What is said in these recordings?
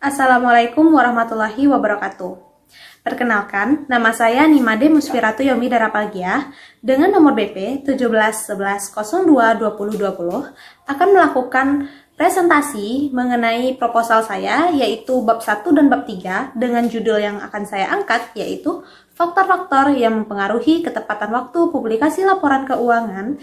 Assalamualaikum warahmatullahi wabarakatuh. Perkenalkan, nama saya Nimade Musfiratu Yomi Darapalgia dengan nomor BP 1711022020 akan melakukan presentasi mengenai proposal saya yaitu bab 1 dan bab 3 dengan judul yang akan saya angkat yaitu faktor-faktor yang mempengaruhi ketepatan waktu publikasi laporan keuangan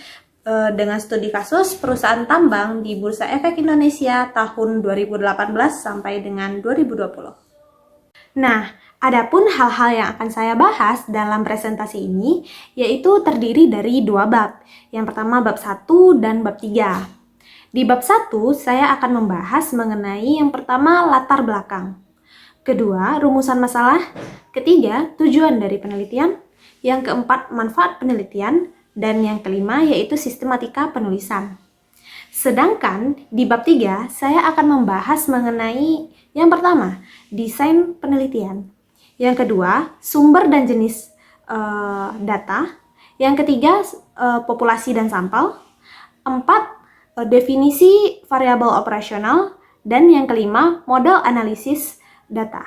dengan studi kasus perusahaan tambang di Bursa Efek Indonesia tahun 2018 sampai dengan 2020. Nah, adapun hal-hal yang akan saya bahas dalam presentasi ini yaitu terdiri dari dua bab. Yang pertama bab 1 dan bab 3. Di bab 1 saya akan membahas mengenai yang pertama latar belakang. Kedua, rumusan masalah. Ketiga, tujuan dari penelitian. Yang keempat, manfaat penelitian. Dan yang kelima yaitu sistematika penulisan. Sedangkan di bab 3 saya akan membahas mengenai yang pertama, desain penelitian. Yang kedua, sumber dan jenis data. Yang ketiga, populasi dan sampel. 4, definisi variabel operasional. Dan yang kelima, model analisis data.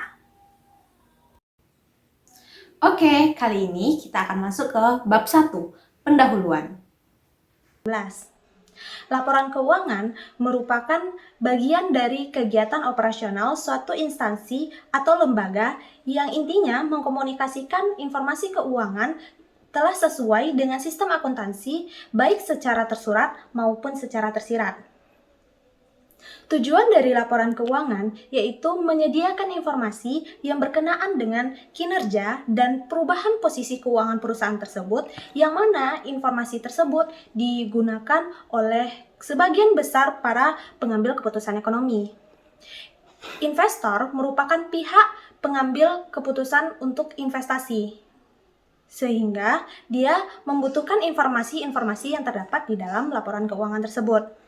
Oke, kali ini kita akan masuk ke bab 1. Pendahuluan. 11. Laporan keuangan merupakan bagian dari kegiatan operasional suatu instansi atau lembaga yang intinya mengkomunikasikan informasi keuangan telah sesuai dengan sistem akuntansi baik secara tersurat maupun secara tersirat. Tujuan dari laporan keuangan yaitu menyediakan informasi yang berkenaan dengan kinerja dan perubahan posisi keuangan perusahaan tersebut, yang mana informasi tersebut digunakan oleh sebagian besar para pengambil keputusan ekonomi. Investor merupakan pihak pengambil keputusan untuk investasi, sehingga dia membutuhkan informasi-informasi yang terdapat di dalam laporan keuangan tersebut.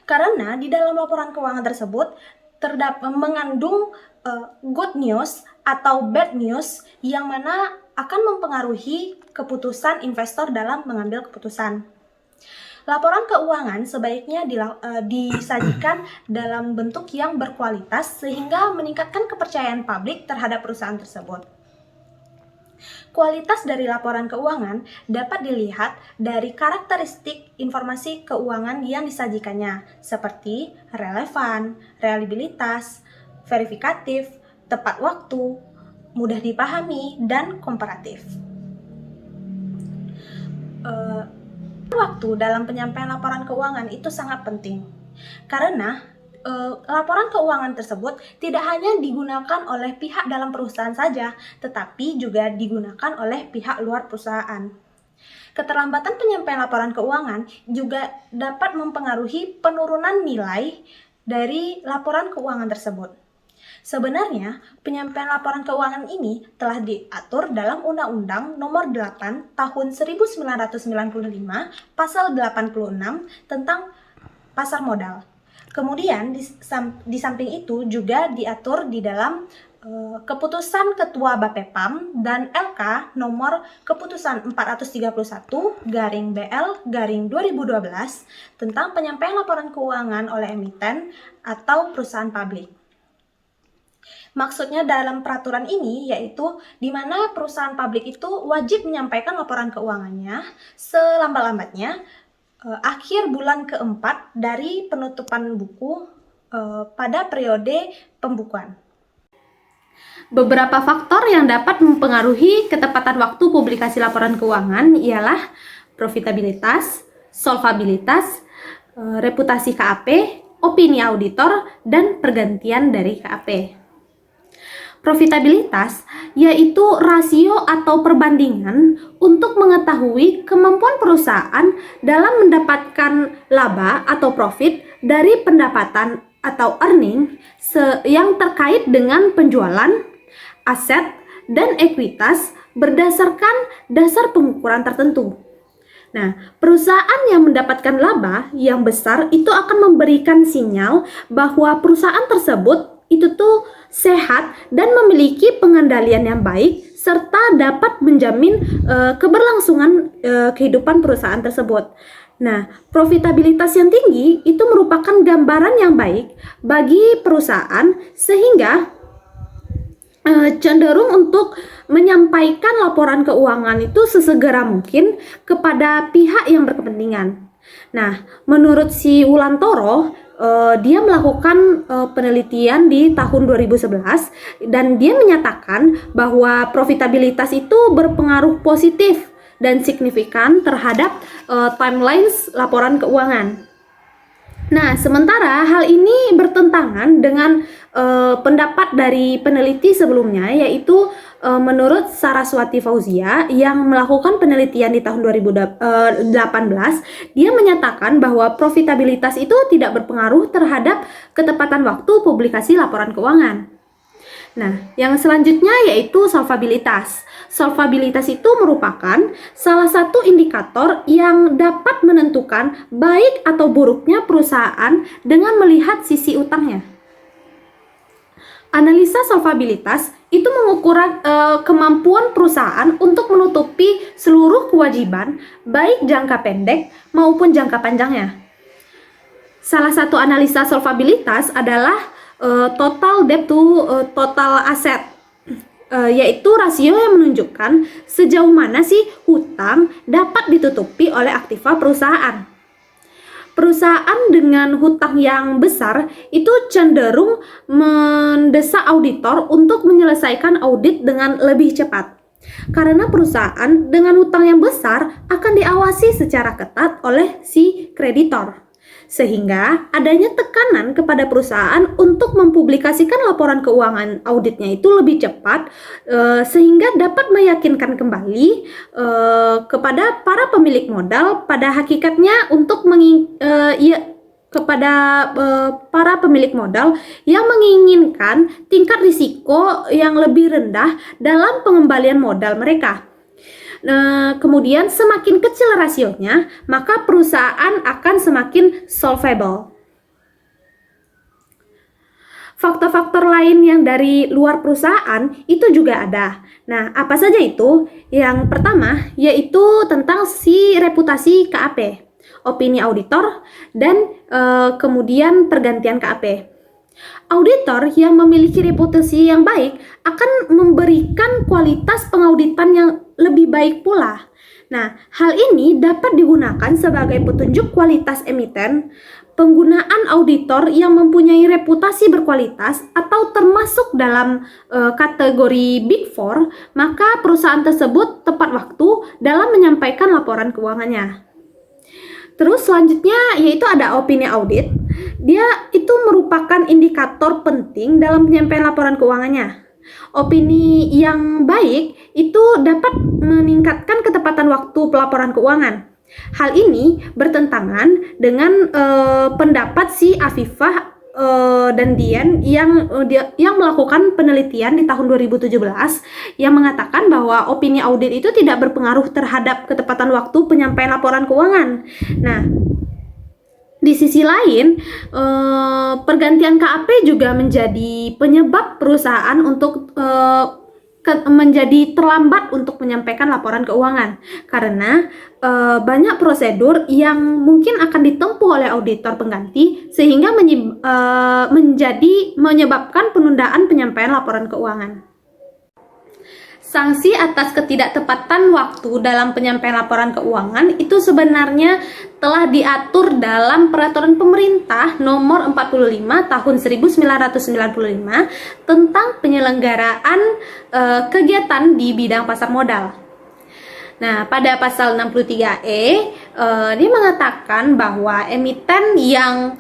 Karena di dalam laporan keuangan tersebut mengandung good news atau bad news yang mana akan mempengaruhi keputusan investor dalam mengambil keputusan. Laporan keuangan sebaiknya disajikan dalam bentuk yang berkualitas sehingga meningkatkan kepercayaan publik terhadap perusahaan tersebut. Kualitas dari laporan keuangan dapat dilihat dari karakteristik informasi keuangan yang disajikannya, seperti relevan, reliabilitas, verifikatif, tepat waktu, mudah dipahami, dan komparatif. Waktu dalam penyampaian laporan keuangan itu sangat penting, karena laporan keuangan tersebut tidak hanya digunakan oleh pihak dalam perusahaan saja, tetapi juga digunakan oleh pihak luar perusahaan. Keterlambatan penyampaian laporan keuangan juga dapat mempengaruhi penurunan nilai dari laporan keuangan tersebut. Sebenarnya, penyampaian laporan keuangan ini telah diatur dalam Undang-Undang Nomor 8 Tahun 1995 Pasal 86 tentang pasar modal. Kemudian di samping itu juga diatur di dalam Keputusan Ketua Bapepam dan LK Nomor Keputusan 431/BL/2012 tentang penyampaian laporan keuangan oleh emiten atau perusahaan publik. Maksudnya dalam peraturan ini yaitu di mana perusahaan publik itu wajib menyampaikan laporan keuangannya selambat-lambatnya akhir bulan keempat dari penutupan buku pada periode pembukuan. Beberapa faktor yang dapat mempengaruhi ketepatan waktu publikasi laporan keuangan ialah profitabilitas, solvabilitas, reputasi KAP, opini auditor, dan pergantian dari KAP. Profitabilitas yaitu rasio atau perbandingan untuk mengetahui kemampuan perusahaan dalam mendapatkan laba atau profit dari pendapatan atau earning yang terkait dengan penjualan, aset, dan ekuitas berdasarkan dasar pengukuran tertentu. Nah, perusahaan yang mendapatkan laba yang besar itu akan memberikan sinyal bahwa perusahaan tersebut itu tuh sehat dan memiliki pengendalian yang baik serta dapat menjamin keberlangsungan kehidupan perusahaan tersebut. Nah, profitabilitas yang tinggi itu merupakan gambaran yang baik bagi perusahaan sehingga cenderung untuk menyampaikan laporan keuangan itu sesegera mungkin kepada pihak yang berkepentingan. Nah, menurut si Wulantoro, dia melakukan penelitian di tahun 2011 dan dia menyatakan bahwa profitabilitas itu berpengaruh positif dan signifikan terhadap timelines laporan keuangan. Nah, sementara hal ini bertentangan dengan pendapat dari peneliti sebelumnya, yaitu menurut Saraswati Fauzia yang melakukan penelitian di tahun 2018, dia menyatakan bahwa profitabilitas itu tidak berpengaruh terhadap ketepatan waktu publikasi laporan keuangan. Nah, yang selanjutnya yaitu solvabilitas. Solvabilitas itu merupakan salah satu indikator yang dapat menentukan baik atau buruknya perusahaan dengan melihat sisi utangnya. Analisa solvabilitas itu mengukur kemampuan perusahaan untuk menutupi seluruh kewajiban, baik jangka pendek maupun jangka panjangnya. Salah satu analisa solvabilitas adalah total debt to total asset, yaitu rasio yang menunjukkan sejauh mana sih hutang dapat ditutupi oleh aktiva perusahaan. Perusahaan dengan hutang yang besar itu cenderung mendesak auditor untuk menyelesaikan audit dengan lebih cepat. Karena perusahaan dengan hutang yang besar akan diawasi secara ketat oleh si kreditor. Sehingga adanya tekanan kepada perusahaan untuk mempublikasikan laporan keuangan auditnya itu lebih cepat, sehingga dapat meyakinkan kembali kepada para pemilik modal pada hakikatnya untuk kepada para pemilik modal yang menginginkan tingkat risiko yang lebih rendah dalam pengembalian modal mereka. Kemudian semakin kecil rasionya, maka perusahaan akan semakin solvable. Faktor-faktor lain yang dari luar perusahaan itu juga ada. Nah, apa saja itu? Yang pertama yaitu tentang si reputasi KAP, opini auditor, dan kemudian pergantian KAP. Auditor yang memiliki reputasi yang baik akan memberikan kualitas pengauditan yang lebih baik pula. Nah, hal ini dapat digunakan sebagai petunjuk kualitas emiten. Penggunaan auditor yang mempunyai reputasi berkualitas atau termasuk dalam kategori Big Four, maka perusahaan tersebut tepat waktu dalam menyampaikan laporan keuangannya. Terus selanjutnya yaitu ada opini audit. Dia itu merupakan indikator penting dalam penyampaian laporan keuangannya. Opini yang baik itu dapat meningkatkan ketepatan waktu pelaporan keuangan. Hal ini bertentangan dengan pendapat si Afifah dan Dian yang melakukan penelitian di tahun 2017 yang mengatakan bahwa opini audit itu tidak berpengaruh terhadap ketepatan waktu penyampaian laporan keuangan. Nah, di sisi lain, pergantian KAP juga menjadi penyebab perusahaan untuk menjadi terlambat untuk menyampaikan laporan keuangan karena banyak prosedur yang mungkin akan ditempuh oleh auditor pengganti sehingga menyebabkan penundaan penyampaian laporan keuangan. Sanksi atas ketidaktepatan waktu dalam penyampaian laporan keuangan itu sebenarnya telah diatur dalam Peraturan Pemerintah Nomor 45 Tahun 1995 tentang penyelenggaraan kegiatan di bidang pasar modal. Nah, pada pasal 63E dia mengatakan bahwa emiten yang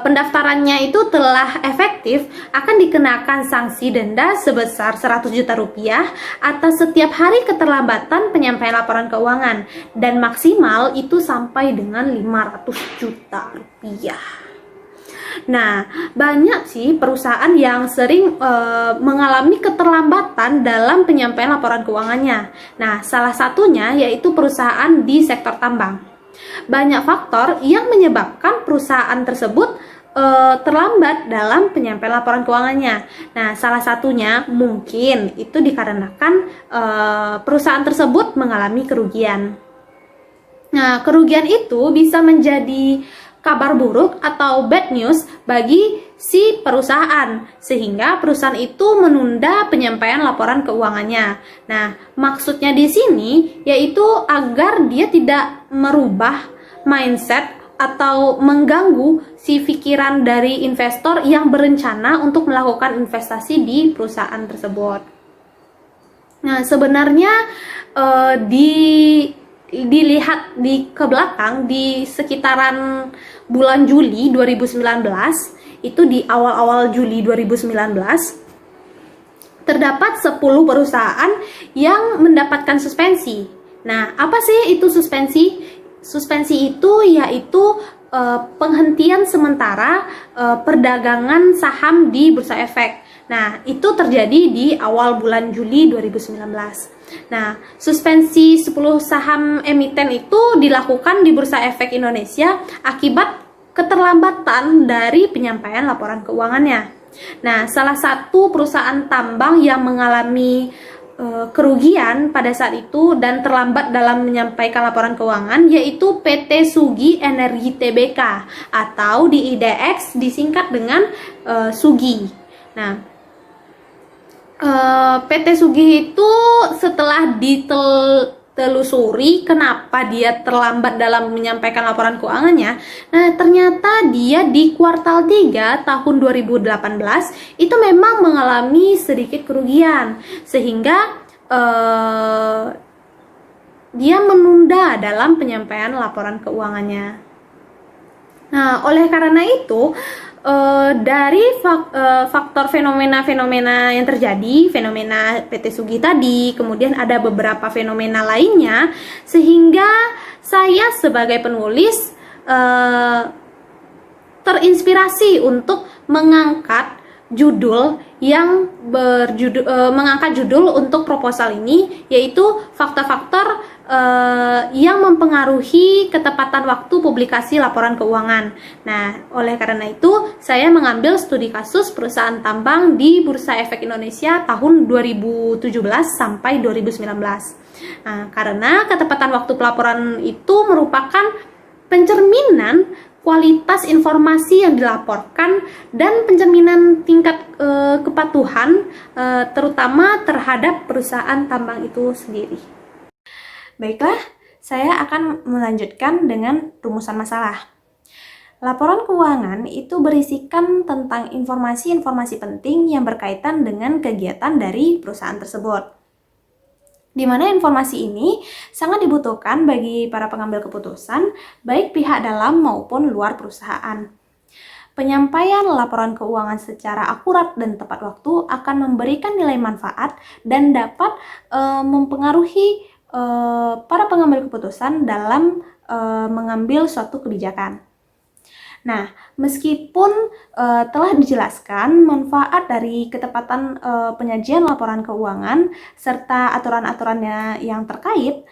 pendaftarannya itu telah efektif akan dikenakan sanksi denda sebesar 100 juta rupiah atas setiap hari keterlambatan penyampaian laporan keuangan dan maksimal itu sampai dengan 500 juta rupiah. Nah, banyak sih perusahaan yang sering mengalami keterlambatan dalam penyampaian laporan keuangannya. Nah, salah satunya yaitu perusahaan di sektor tambang. Banyak faktor yang menyebabkan perusahaan tersebut terlambat dalam penyampaian laporan keuangannya. Nah, salah satunya mungkin itu dikarenakan perusahaan tersebut mengalami kerugian. Nah, kerugian itu bisa menjadi kabar buruk atau bad news bagi si perusahaan, sehingga perusahaan itu menunda penyampaian laporan keuangannya. Nah, maksudnya di sini yaitu agar dia tidak merubah mindset atau mengganggu si pikiran dari investor yang berencana untuk melakukan investasi di perusahaan tersebut. Nah, sebenarnya dilihat di ke belakang di sekitaran bulan Juli 2019, itu di awal-awal Juli 2019 terdapat 10 perusahaan yang mendapatkan suspensi. Nah, apa sih itu suspensi? Suspensi itu yaitu penghentian sementara perdagangan saham di Bursa Efek. Nah, itu terjadi di awal bulan Juli 2019. Nah, suspensi 10 saham emiten itu dilakukan di Bursa Efek Indonesia akibat keterlambatan dari penyampaian laporan keuangannya. Nah, salah satu perusahaan tambang yang mengalami kerugian pada saat itu dan terlambat dalam menyampaikan laporan keuangan yaitu PT Sugi Energi Tbk atau di IDX disingkat dengan Sugi. Nah, PT Sugi itu setelah ditelusuri kenapa dia terlambat dalam menyampaikan laporan keuangannya. Nah, ternyata dia di kuartal 3 tahun 2018 itu memang mengalami sedikit kerugian, sehingga dia menunda dalam penyampaian laporan keuangannya. Nah, oleh karena itu dari faktor fenomena-fenomena yang terjadi, fenomena PT Sugi tadi, kemudian ada beberapa fenomena lainnya, sehingga saya sebagai penulis terinspirasi untuk mengangkat judul yang mengangkat judul untuk proposal ini, yaitu faktor-faktor yang mempengaruhi ketepatan waktu publikasi laporan keuangan. Nah, oleh karena itu saya mengambil studi kasus perusahaan tambang di Bursa Efek Indonesia tahun 2017 sampai 2019. Nah, karena ketepatan waktu pelaporan itu merupakan pencerminan kualitas informasi yang dilaporkan dan pencerminan tingkat kepatuhan terutama terhadap perusahaan tambang itu sendiri. Baiklah, saya akan melanjutkan dengan rumusan masalah. Laporan keuangan itu berisikan tentang informasi-informasi penting yang berkaitan dengan kegiatan dari perusahaan tersebut, di mana informasi ini sangat dibutuhkan bagi para pengambil keputusan, baik pihak dalam maupun luar perusahaan. Penyampaian laporan keuangan secara akurat dan tepat waktu akan memberikan nilai manfaat dan dapat mempengaruhi para pengambil keputusan dalam mengambil suatu kebijakan. Nah, meskipun telah dijelaskan manfaat dari ketepatan penyajian laporan keuangan serta aturan-aturannya yang terkait,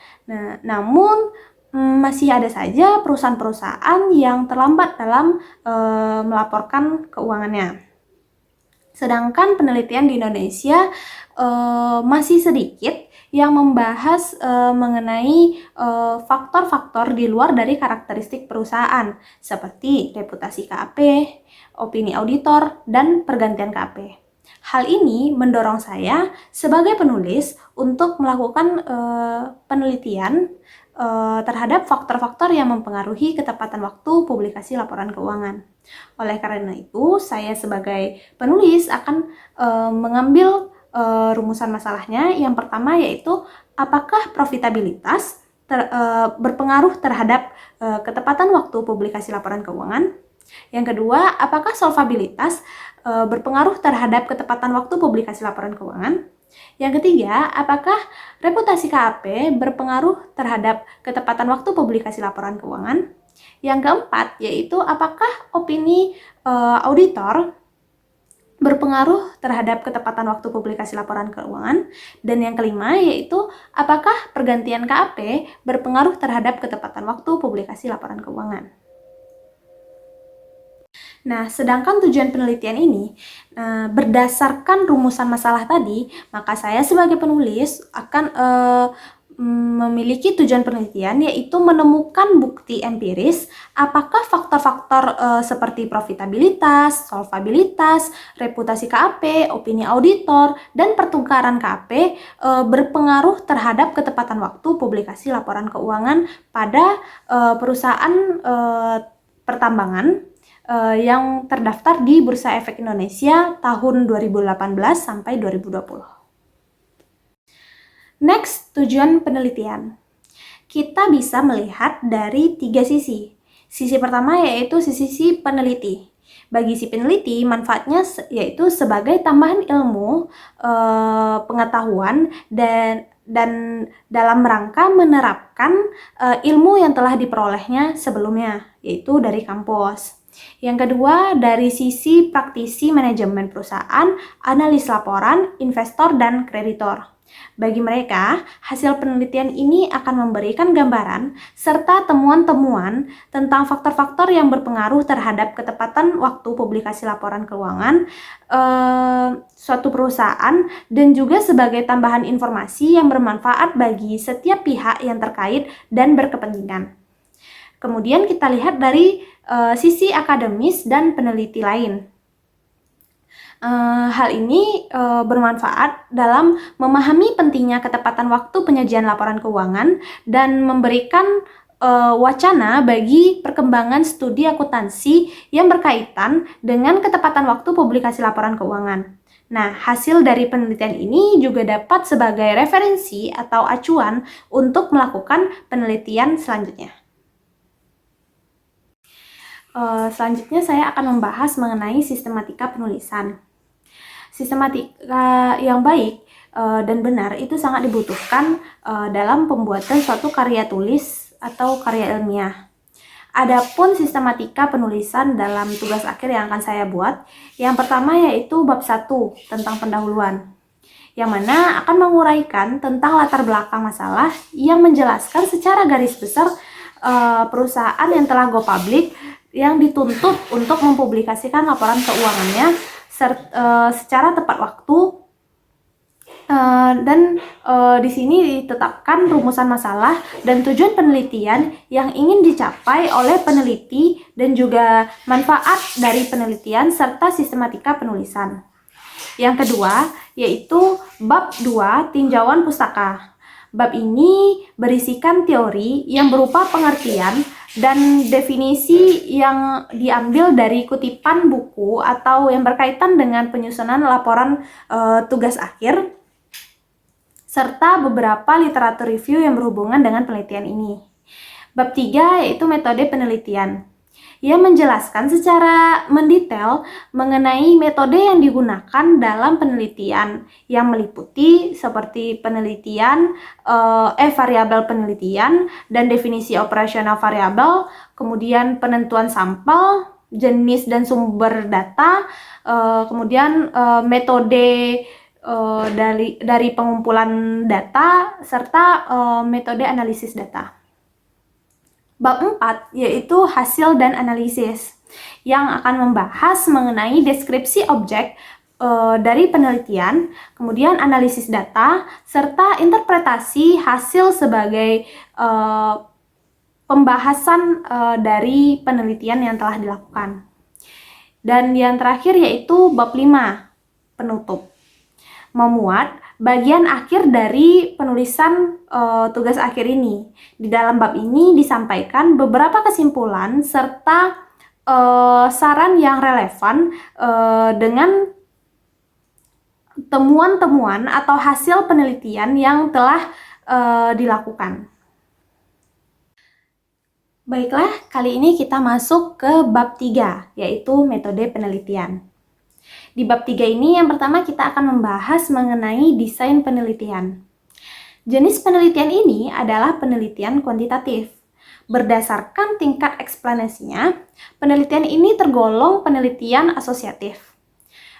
namun masih ada saja perusahaan-perusahaan yang terlambat dalam melaporkan keuangannya. Sedangkan penelitian di Indonesia masih sedikit yang membahas mengenai faktor-faktor di luar dari karakteristik perusahaan, seperti reputasi KAP, opini auditor, dan pergantian KAP. Hal ini mendorong saya sebagai penulis untuk melakukan penelitian terhadap faktor-faktor yang mempengaruhi ketepatan waktu publikasi laporan keuangan. Oleh karena itu, saya sebagai penulis akan mengambil rumusan masalahnya. Yang pertama yaitu apakah profitabilitas berpengaruh terhadap ketepatan waktu publikasi laporan keuangan. Yang kedua, apakah solvabilitas berpengaruh terhadap ketepatan waktu publikasi laporan keuangan. Yang ketiga, apakah reputasi KAP berpengaruh terhadap ketepatan waktu publikasi laporan keuangan. Yang keempat, yaitu apakah opini auditor berpengaruh terhadap ketepatan waktu publikasi laporan keuangan. Dan yang kelima, yaitu apakah pergantian KAP berpengaruh terhadap ketepatan waktu publikasi laporan keuangan. Nah, sedangkan tujuan penelitian ini berdasarkan rumusan masalah tadi, maka saya sebagai penulis akan memiliki tujuan penelitian, yaitu menemukan bukti empiris apakah faktor-faktor seperti profitabilitas, solvabilitas, reputasi KAP, opini auditor, dan pertukaran KAP berpengaruh terhadap ketepatan waktu publikasi laporan keuangan pada perusahaan pertambangan yang terdaftar di Bursa Efek Indonesia tahun 2018 sampai 2020. Next, tujuan penelitian. Kita bisa melihat dari 3 sisi. Sisi pertama yaitu sisi si peneliti. Bagi si peneliti, manfaatnya yaitu sebagai tambahan ilmu, pengetahuan, dan dalam rangka menerapkan ilmu yang telah diperolehnya sebelumnya, yaitu dari kampus. Yang kedua, dari sisi praktisi manajemen perusahaan, analis laporan, investor, dan kreditor. Bagi mereka, hasil penelitian ini akan memberikan gambaran serta temuan-temuan tentang faktor-faktor yang berpengaruh terhadap ketepatan waktu publikasi laporan keuangan suatu perusahaan, dan juga sebagai tambahan informasi yang bermanfaat bagi setiap pihak yang terkait dan berkepentingan. Kemudian kita lihat dari sisi akademis dan peneliti lain. Hal ini bermanfaat dalam memahami pentingnya ketepatan waktu penyajian laporan keuangan dan memberikan wacana bagi perkembangan studi akuntansi yang berkaitan dengan ketepatan waktu publikasi laporan keuangan. Nah, hasil dari penelitian ini juga dapat sebagai referensi atau acuan untuk melakukan penelitian selanjutnya. Selanjutnya saya akan membahas mengenai sistematika penulisan. Sistematika yang baik dan benar itu sangat dibutuhkan dalam pembuatan suatu karya tulis atau karya ilmiah. Adapun sistematika penulisan dalam tugas akhir yang akan saya buat, yang pertama yaitu bab 1 tentang pendahuluan, yang mana akan menguraikan tentang latar belakang masalah yang menjelaskan secara garis besar perusahaan yang telah go public yang dituntut untuk mempublikasikan laporan keuangannya secara tepat waktu, dan di sini ditetapkan rumusan masalah dan tujuan penelitian yang ingin dicapai oleh peneliti dan juga manfaat dari penelitian serta sistematika penulisan. Yang kedua yaitu bab 2 tinjauan pustaka. Bab ini berisikan teori yang berupa pengertian dan definisi yang diambil dari kutipan buku atau yang berkaitan dengan penyusunan laporan tugas akhir, serta beberapa literatur review yang berhubungan dengan penelitian ini. Bab 3 yaitu metode penelitian. Ia menjelaskan secara mendetail mengenai metode yang digunakan dalam penelitian yang meliputi seperti penelitian, variabel penelitian, dan definisi operasional variabel, kemudian penentuan sampel, jenis dan sumber data, kemudian metode dari pengumpulan data, serta metode analisis data. Bab 4 yaitu hasil dan analisis, yang akan membahas mengenai deskripsi objek dari penelitian, kemudian analisis data, serta interpretasi hasil sebagai pembahasan dari penelitian yang telah dilakukan. Dan yang terakhir yaitu bab 5, penutup, memuat bagian akhir dari penulisan tugas akhir ini. Di dalam bab ini disampaikan beberapa kesimpulan serta saran yang relevan dengan temuan-temuan atau hasil penelitian yang telah dilakukan. Baiklah, kali ini kita masuk ke bab 3, yaitu metode penelitian. Di bab 3 ini yang pertama kita akan membahas mengenai desain penelitian. Jenis penelitian ini adalah penelitian kuantitatif. Berdasarkan tingkat eksplanasinya, penelitian ini tergolong penelitian asosiatif.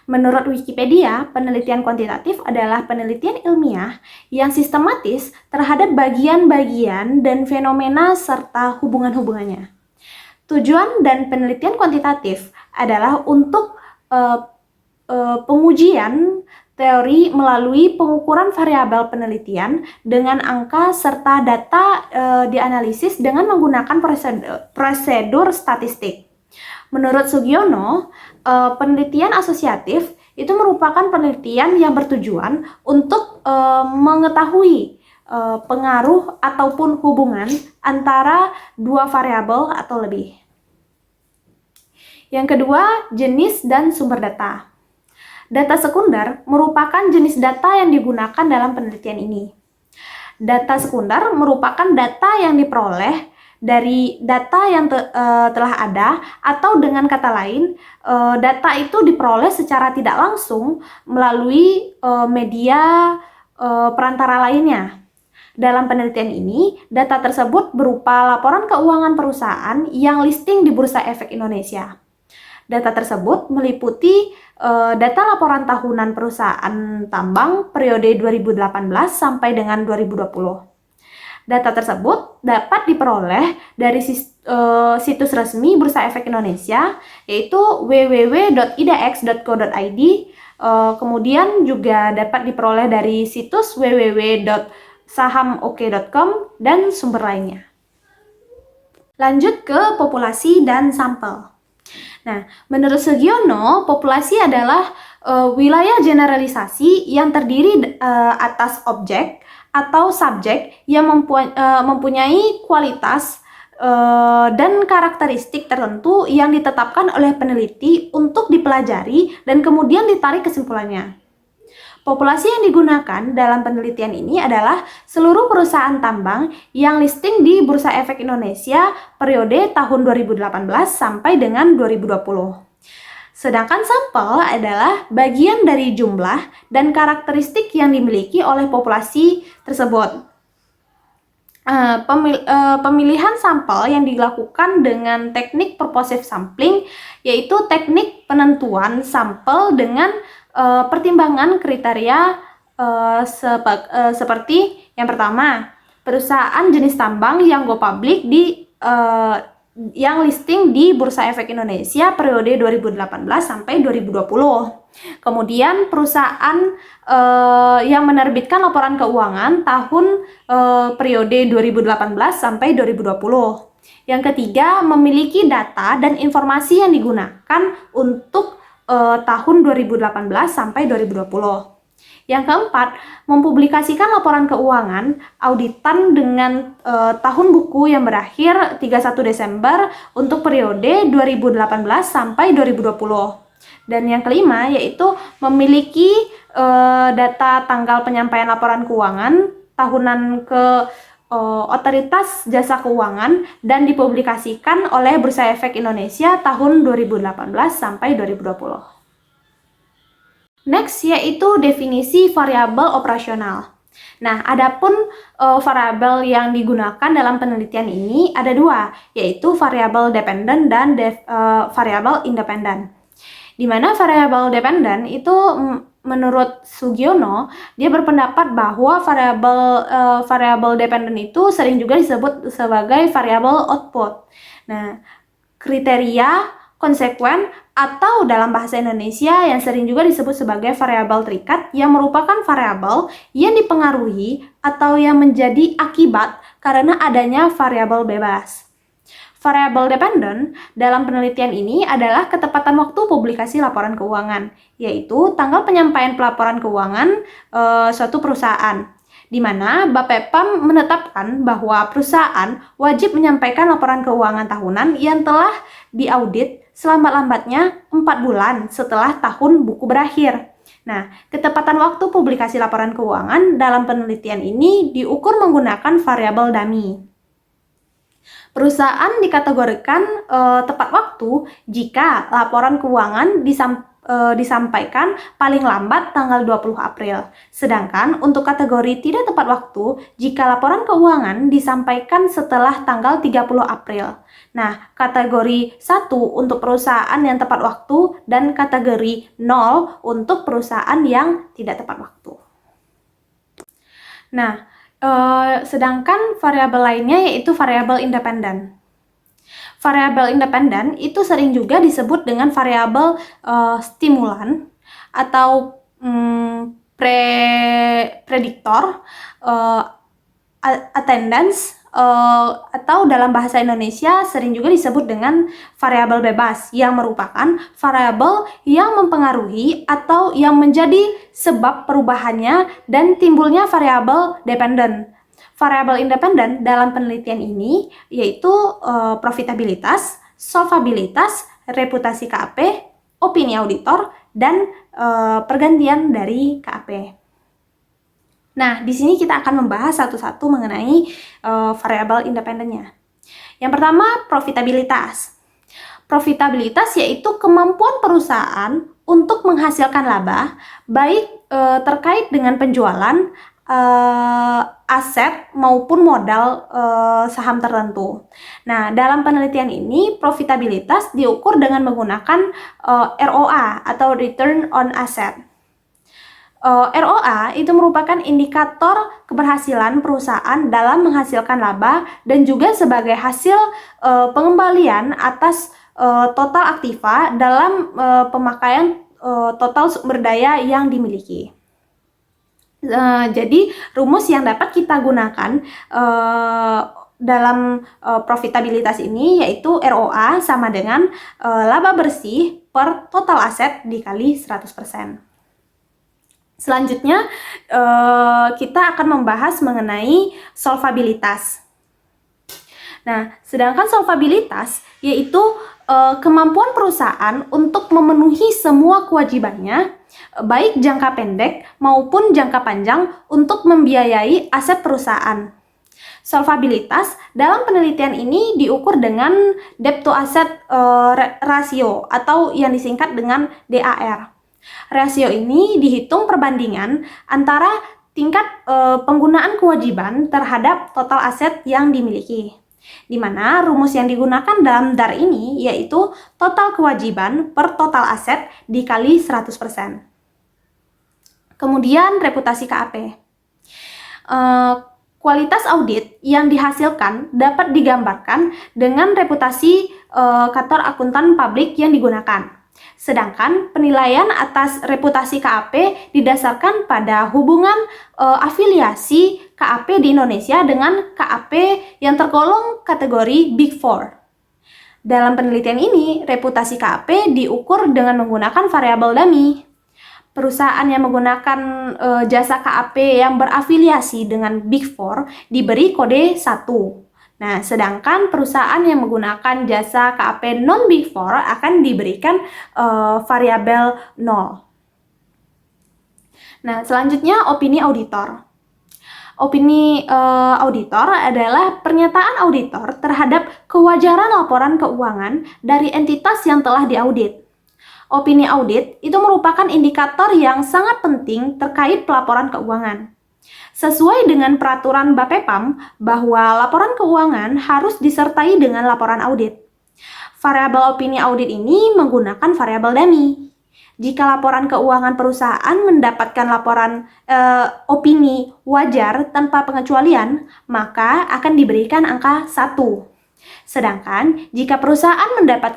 Menurut Wikipedia, penelitian kuantitatif adalah penelitian ilmiah yang sistematis terhadap bagian-bagian dan fenomena serta hubungan-hubungannya. Tujuan dan penelitian kuantitatif adalah untuk pengujian Teori melalui pengukuran variabel penelitian dengan angka serta data dianalisis dengan menggunakan prosedur statistik. Menurut Sugiono, penelitian asosiatif itu merupakan penelitian yang bertujuan untuk mengetahui pengaruh ataupun hubungan antara dua variabel atau lebih. Yang kedua, jenis dan sumber data. Data sekunder merupakan jenis data yang digunakan dalam penelitian ini. Data sekunder merupakan data yang diperoleh dari data yang telah ada, atau dengan kata lain, data itu diperoleh secara tidak langsung melalui media perantara lainnya. Dalam penelitian ini, data tersebut berupa laporan keuangan perusahaan yang listing di Bursa Efek Indonesia. Data tersebut meliputi data laporan tahunan perusahaan tambang periode 2018 sampai dengan 2020. Data tersebut dapat diperoleh dari situs resmi Bursa Efek Indonesia, yaitu www.idx.co.id. Kemudian juga dapat diperoleh dari situs www.sahamoke.com dan sumber lainnya. Lanjut ke populasi dan sampel. Nah, menurut Sugiono, populasi adalah wilayah generalisasi yang terdiri atas objek atau subjek yang mempunyai kualitas dan karakteristik tertentu yang ditetapkan oleh peneliti untuk dipelajari dan kemudian ditarik kesimpulannya. Populasi yang digunakan dalam penelitian ini adalah seluruh perusahaan tambang yang listing di Bursa Efek Indonesia periode tahun 2018 sampai dengan 2020. Sedangkan sampel adalah bagian dari jumlah dan karakteristik yang dimiliki oleh populasi tersebut. Pemilihan sampel yang dilakukan dengan teknik purposive sampling, yaitu teknik penentuan sampel dengan pertimbangan kriteria seperti yang pertama, perusahaan jenis tambang yang go public yang listing di Bursa Efek Indonesia periode 2018 sampai 2020. Kemudian perusahaan yang menerbitkan laporan keuangan tahun periode 2018 sampai 2020. Yang ketiga, memiliki data dan informasi yang digunakan untuk tahun 2018 sampai 2020. Yang keempat, mempublikasikan laporan keuangan auditan dengan tahun buku yang berakhir 31 Desember untuk periode 2018 sampai 2020. Dan yang kelima, yaitu memiliki data tanggal penyampaian laporan keuangan tahunan ke Otoritas Jasa Keuangan dan dipublikasikan oleh Bursa Efek Indonesia tahun 2018 sampai 2020. Next, yaitu definisi variabel operasional. Nah, adapun variabel yang digunakan dalam penelitian ini ada dua, yaitu variabel dependen dan variabel independen. Di mana variabel dependen itu menurut Sugiono, dia berpendapat bahwa variabel dependen itu sering juga disebut sebagai variabel output. Nah, kriteria, konsekuen, atau dalam bahasa Indonesia yang sering juga disebut sebagai variabel terikat yang merupakan variabel yang dipengaruhi atau yang menjadi akibat karena adanya variabel bebas. Variabel dependen dalam penelitian ini adalah ketepatan waktu publikasi laporan keuangan, yaitu tanggal penyampaian pelaporan keuangan suatu perusahaan, di mana Bapepam menetapkan bahwa perusahaan wajib menyampaikan laporan keuangan tahunan yang telah diaudit selambat-lambatnya 4 bulan setelah tahun buku berakhir. Nah, ketepatan waktu publikasi laporan keuangan dalam penelitian ini diukur menggunakan variabel dummy. Perusahaan dikategorikan tepat waktu jika laporan keuangan disampaikan paling lambat tanggal 20 April. Sedangkan untuk kategori tidak tepat waktu jika laporan keuangan disampaikan setelah tanggal 30 April. Nah, kategori 1 untuk perusahaan yang tepat waktu dan kategori 0 untuk perusahaan yang tidak tepat waktu. Nah, sedangkan variabel lainnya yaitu variabel independen. Variabel independen itu sering juga disebut dengan variabel stimulan atau prediktor, attendance, atau dalam bahasa Indonesia sering juga disebut dengan variabel bebas, yang merupakan variabel yang mempengaruhi atau yang menjadi sebab perubahannya dan timbulnya variabel dependen. Variabel independen dalam penelitian ini yaitu profitabilitas, solvabilitas, reputasi KAP, opini auditor, dan pergantian dari KAP. Nah, di sini kita akan membahas satu-satu mengenai variabel independennya. Yang pertama, profitabilitas. Profitabilitas yaitu kemampuan perusahaan untuk menghasilkan laba, baik terkait dengan penjualan aset maupun modal saham tertentu. Nah, dalam penelitian ini, profitabilitas diukur dengan menggunakan ROA atau Return on Asset. ROA itu merupakan indikator keberhasilan perusahaan dalam menghasilkan laba dan juga sebagai hasil pengembalian atas total aktiva dalam pemakaian total sumber daya yang dimiliki. Jadi rumus yang dapat kita gunakan dalam profitabilitas ini yaitu ROA sama dengan laba bersih per total aset dikali 100%. Selanjutnya, kita akan membahas mengenai solvabilitas. Nah, sedangkan solvabilitas yaitu kemampuan perusahaan untuk memenuhi semua kewajibannya, baik jangka pendek maupun jangka panjang untuk membiayai aset perusahaan. Solvabilitas dalam penelitian ini diukur dengan debt to asset ratio atau yang disingkat dengan DAR. Rasio ini dihitung perbandingan antara tingkat penggunaan kewajiban terhadap total aset yang dimiliki. Di mana rumus yang digunakan dalam DAR ini yaitu total kewajiban per total aset dikali 100%. Kemudian reputasi KAP. Kualitas audit yang dihasilkan dapat digambarkan dengan reputasi kantor akuntan publik yang digunakan. Sedangkan penilaian atas reputasi KAP didasarkan pada hubungan afiliasi KAP di Indonesia dengan KAP yang tergolong kategori Big Four. Dalam penelitian ini, reputasi KAP diukur dengan menggunakan variabel dummy. Perusahaan yang menggunakan jasa KAP yang berafiliasi dengan Big Four diberi kode 1. Nah, sedangkan perusahaan yang menggunakan jasa KAP non-Big Four akan diberikan variabel 0. Nah, selanjutnya opini auditor. Opini auditor adalah pernyataan auditor terhadap kewajaran laporan keuangan dari entitas yang telah diaudit. Opini audit itu merupakan indikator yang sangat penting terkait pelaporan keuangan. Sesuai dengan peraturan Bapepam bahwa laporan keuangan harus disertai dengan laporan audit. Variabel opini audit ini menggunakan variabel dummy. Jika laporan keuangan perusahaan mendapatkan laporan opini wajar tanpa pengecualian, maka akan diberikan angka 1. Sedangkan jika perusahaan mendapat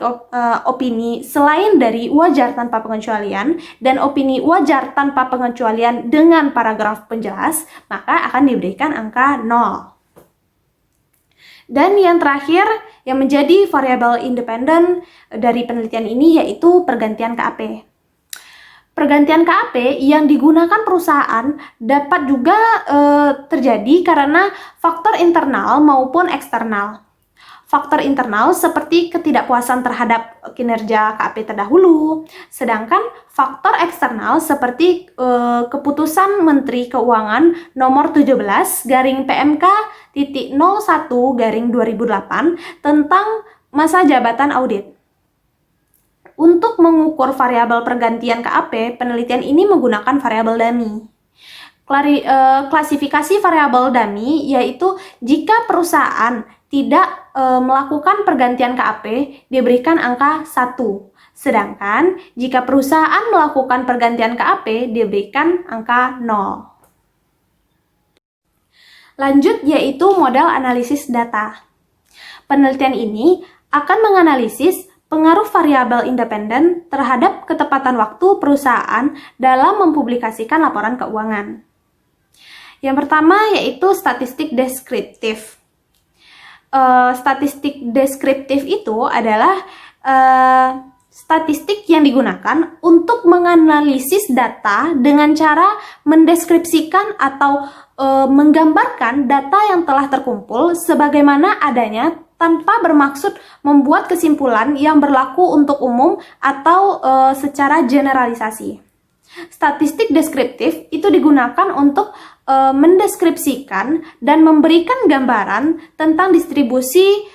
opini selain dari wajar tanpa pengecualian dan opini wajar tanpa pengecualian dengan paragraf penjelas, maka akan diberikan angka 0. Dan yang terakhir yang menjadi variabel independen dari penelitian ini yaitu pergantian KAP. Pergantian KAP yang digunakan perusahaan dapat juga terjadi karena faktor internal maupun eksternal. Faktor internal seperti ketidakpuasan terhadap kinerja KAP terdahulu, sedangkan faktor eksternal seperti keputusan Menteri Keuangan nomor 17 garing PMK.01 garing 2008 tentang masa jabatan audit. Untuk mengukur variabel pergantian KAP, penelitian ini menggunakan variabel dummy. Klasifikasi variabel dummy yaitu jika perusahaan tidak melakukan pergantian KAP diberikan angka 1. Sedangkan jika perusahaan melakukan pergantian KAP diberikan angka 0. Lanjut yaitu modal analisis data. Penelitian ini akan menganalisis Pengaruh variabel independen terhadap ketepatan waktu perusahaan dalam mempublikasikan laporan keuangan. Yang pertama yaitu statistik deskriptif. Statistik deskriptif itu adalah statistik yang digunakan untuk menganalisis data dengan cara mendeskripsikan atau menggambarkan data yang telah terkumpul sebagaimana adanya tanpa bermaksud membuat kesimpulan yang berlaku untuk umum atau secara generalisasi. Statistik deskriptif itu digunakan untuk mendeskripsikan dan memberikan gambaran tentang distribusi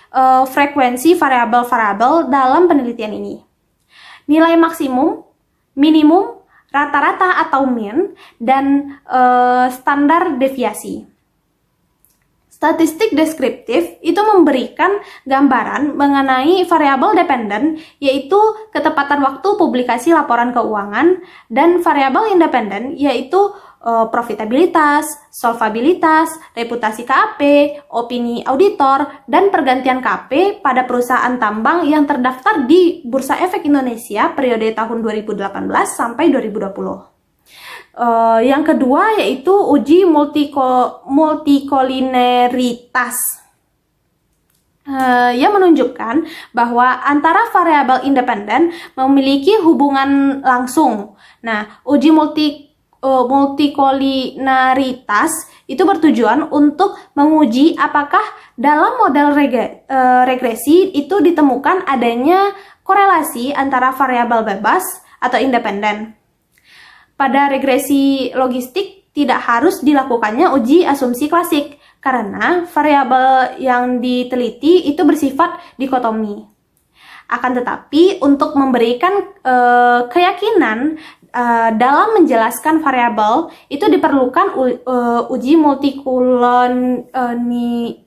frekuensi variabel-variabel dalam penelitian ini. Nilai maksimum, minimum, rata-rata atau mean, dan standar deviasi. Statistik deskriptif itu memberikan gambaran mengenai variabel dependen, yaitu ketepatan waktu publikasi laporan keuangan, dan variabel independen, yaitu profitabilitas, solvabilitas, reputasi KAP, opini auditor, dan pergantian KAP pada perusahaan tambang yang terdaftar di Bursa Efek Indonesia periode tahun 2018 sampai 2020. Yang kedua yaitu uji multikolineritas yang menunjukkan bahwa antara variabel independen memiliki hubungan langsung. Nah, uji multikolineritas itu bertujuan untuk menguji apakah dalam model regresi itu ditemukan adanya korelasi antara variabel bebas atau independen. Pada regresi logistik tidak harus dilakukannya uji asumsi klasik karena variabel yang diteliti itu bersifat dikotomi. Akan tetapi untuk memberikan keyakinan dalam menjelaskan variabel itu diperlukan uji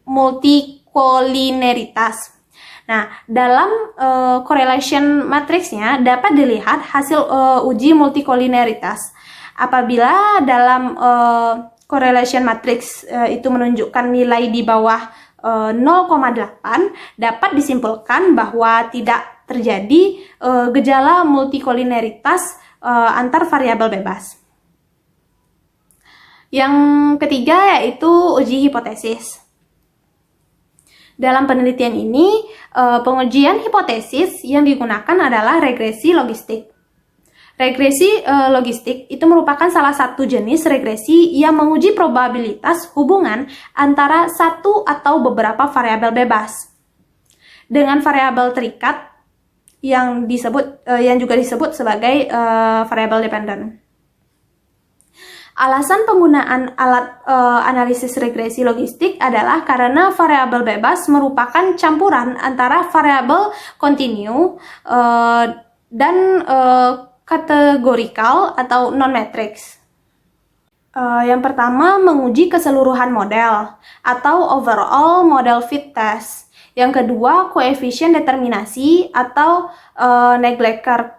multikolineritas. Nah, dalam correlation matrixnya dapat dilihat hasil uji multikolineritas. Apabila dalam correlation matrix itu menunjukkan nilai di bawah 0,8, dapat disimpulkan bahwa tidak terjadi gejala multikolineritas antar variabel bebas. Yang ketiga yaitu uji hipotesis. Dalam penelitian ini, pengujian hipotesis yang digunakan adalah regresi logistik. Regresi logistik itu merupakan salah satu jenis regresi yang menguji probabilitas hubungan antara satu atau beberapa variabel bebas dengan variabel terikat yang juga disebut sebagai variabel dependen. Alasan penggunaan alat analisis regresi logistik adalah karena variabel bebas merupakan campuran antara variabel kontinu dan kategorikal atau non-matrix. Yang pertama, menguji keseluruhan model atau overall model fit test. Yang kedua, koefisien determinasi atau Nagleker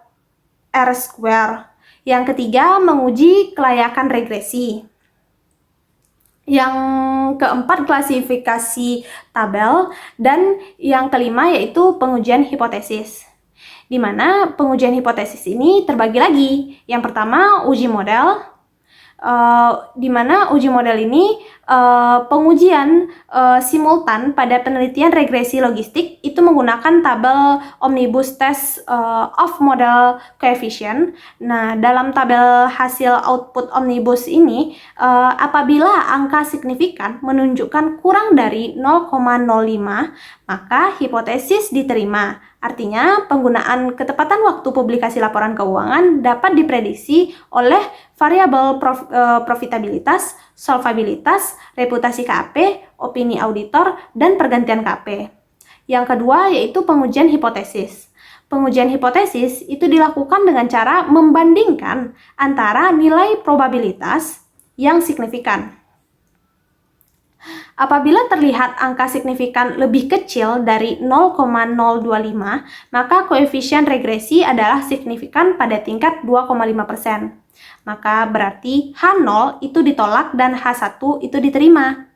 R-square. Yang ketiga, menguji kelayakan regresi. Yang keempat, klasifikasi tabel. Dan yang kelima yaitu pengujian hipotesis. Di mana pengujian hipotesis ini terbagi lagi. Yang pertama, uji model. Di mana uji model ini pengujian simultan pada penelitian regresi logistik itu menggunakan tabel omnibus test of model coefficient. Nah, dalam tabel hasil output omnibus ini apabila angka signifikan menunjukkan kurang dari 0,05 maka hipotesis diterima. Artinya, penggunaan ketepatan waktu publikasi laporan keuangan dapat diprediksi oleh variabel profitabilitas, solvabilitas, reputasi KAP, opini auditor, dan pergantian KAP. Yang kedua yaitu pengujian hipotesis. Pengujian hipotesis itu dilakukan dengan cara membandingkan antara nilai probabilitas yang signifikan. Apabila terlihat angka signifikan lebih kecil dari 0,025, maka koefisien regresi adalah signifikan pada tingkat 2,5%. Maka berarti H0 itu ditolak dan H1 itu diterima.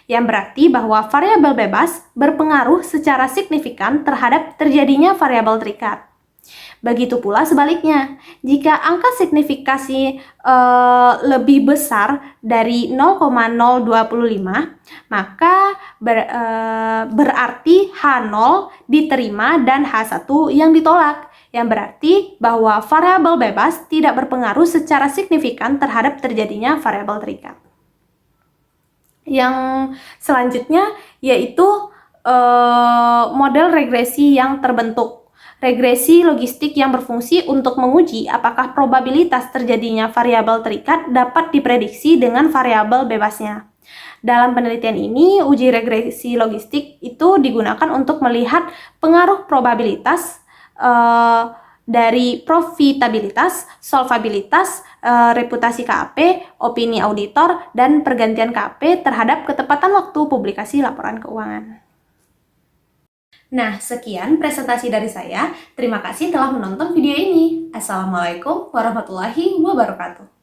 yang berarti bahwa variabel bebas berpengaruh secara signifikan terhadap terjadinya variabel terikat. Begitu pula sebaliknya, jika angka signifikasi lebih besar dari 0,025, maka berarti H0 diterima dan H1 yang ditolak, yang berarti bahwa variabel bebas tidak berpengaruh secara signifikan terhadap terjadinya variabel terikat. Yang selanjutnya yaitu model regresi yang terbentuk. Regresi logistik yang berfungsi untuk menguji apakah probabilitas terjadinya variabel terikat dapat diprediksi dengan variabel bebasnya. Dalam penelitian ini, uji regresi logistik itu digunakan untuk melihat pengaruh probabilitas dari profitabilitas, solvabilitas, reputasi KAP, opini auditor, dan pergantian KAP terhadap ketepatan waktu publikasi laporan keuangan. Nah, sekian presentasi dari saya. Terima kasih telah menonton video ini. Assalamualaikum warahmatullahi wabarakatuh.